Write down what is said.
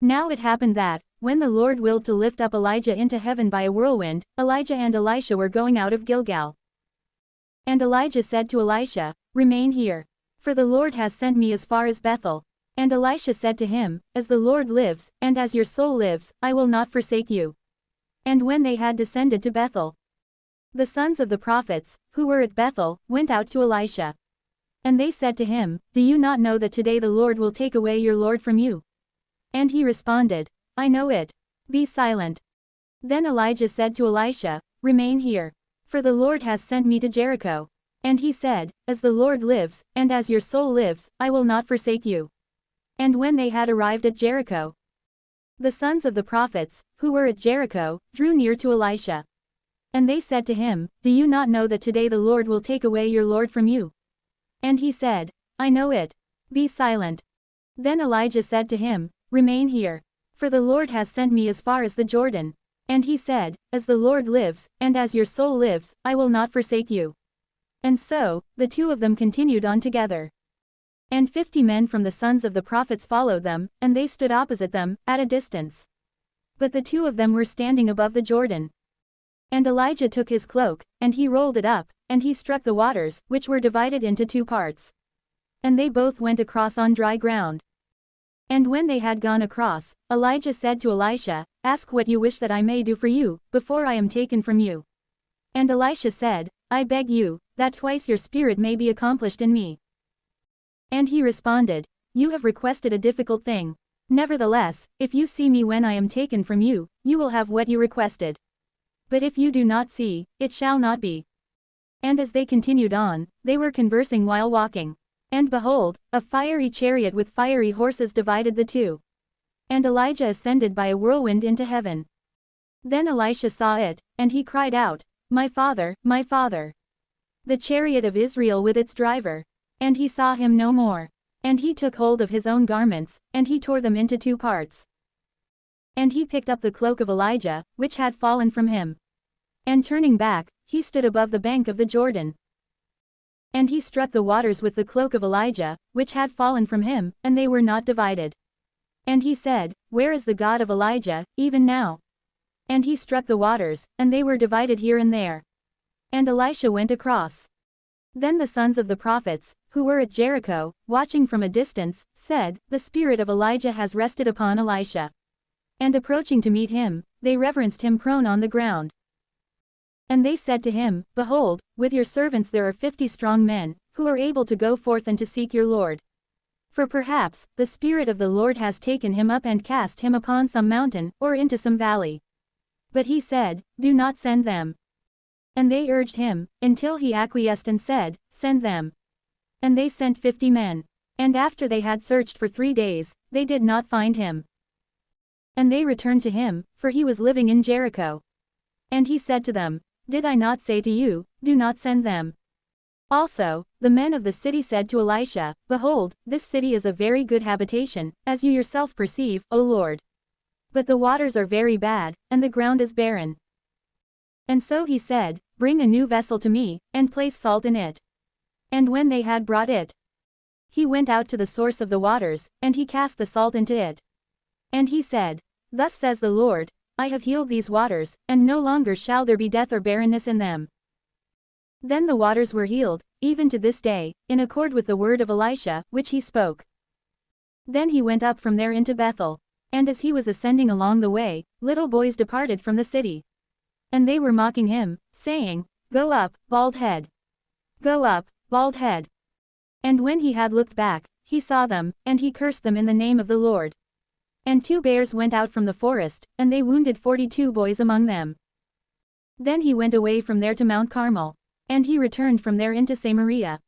Now it happened that, when the Lord willed to lift up Elijah into heaven by a whirlwind, Elijah and Elisha were going out of Gilgal. And Elijah said to Elisha, "Remain here. For the Lord has sent me as far as Bethel." And Elisha said to him, "As the Lord lives, and as your soul lives, I will not forsake you." And when they had descended to Bethel, the sons of the prophets, who were at Bethel, went out to Elisha. And they said to him, "Do you not know that today the Lord will take away your Lord from you?" And he responded, "I know it. Be silent." Then Elijah said to Elisha, "Remain here. For the Lord has sent me to Jericho." And he said, "As the Lord lives, and as your soul lives, I will not forsake you." And when they had arrived at Jericho, the sons of the prophets, who were at Jericho, drew near to Elisha. And they said to him, "Do you not know that today the Lord will take away your Lord from you?" And he said, "I know it. Be silent." Then Elijah said to him, "Remain here. For the Lord has sent me as far as the Jordan." And he said, "As the Lord lives, and as your soul lives, I will not forsake you." And so, the two of them continued on together. And 50 men from the sons of the prophets followed them, and they stood opposite them, at a distance. But the two of them were standing above the Jordan. And Elijah took his cloak, and he rolled it up, and he struck the waters, which were divided into 2 parts. And they both went across on dry ground. And when they had gone across, Elijah said to Elisha, "Ask what you wish that I may do for you, before I am taken from you." And Elisha said, "I beg you, that twice your spirit may be accomplished in me." And he responded, "You have requested a difficult thing. Nevertheless, if you see me when I am taken from you, you will have what you requested. But if you do not see, it shall not be." And as they continued on, they were conversing while walking. And behold, a fiery chariot with fiery horses divided the two. And Elijah ascended by a whirlwind into heaven. Then Elisha saw it, and he cried out, my father, the chariot of Israel with its driver." And he saw him no more. And he took hold of his own garments, and he tore them into 2 parts. And he picked up the cloak of Elijah, which had fallen from him. And turning back, he stood above the bank of the Jordan. And he struck the waters with the cloak of Elijah, which had fallen from him, and they were not divided. And he said, "Where is the God of Elijah, even now?" And he struck the waters, and they were divided here and there. And Elisha went across. Then the sons of the prophets, who were at Jericho, watching from a distance, said, "The spirit of Elijah has rested upon Elisha." And approaching to meet him, they reverenced him prone on the ground. And they said to him, "Behold, with your servants there are 50 strong men, who are able to go forth and to seek your Lord. For perhaps, the Spirit of the Lord has taken him up and cast him upon some mountain, or into some valley." But he said, "Do not send them." And they urged him, until he acquiesced and said, "Send them." And they sent 50 men. And after they had searched for 3 days, they did not find him. And they returned to him, for he was living in Jericho. And he said to them, "Did I not say to you, do not send them?" Also, the men of the city said to Elisha, "Behold, this city is a very good habitation, as you yourself perceive, O Lord. But the waters are very bad, and the ground is barren." And so he said, "Bring a new vessel to me, and place salt in it." And when they had brought it, he went out to the source of the waters, and he cast the salt into it. And he said, "Thus says the Lord, I have healed these waters, and no longer shall there be death or barrenness in them." Then the waters were healed, even to this day, in accord with the word of Elisha, which he spoke. Then he went up from there into Bethel. And as he was ascending along the way, little boys departed from the city. And they were mocking him, saying, "Go up, bald head. Go up, bald head." And when he had looked back, he saw them, and he cursed them in the name of the Lord. And 2 bears went out from the forest, and they wounded 42 boys among them. Then he went away from there to Mount Carmel. And he returned from there into Samaria.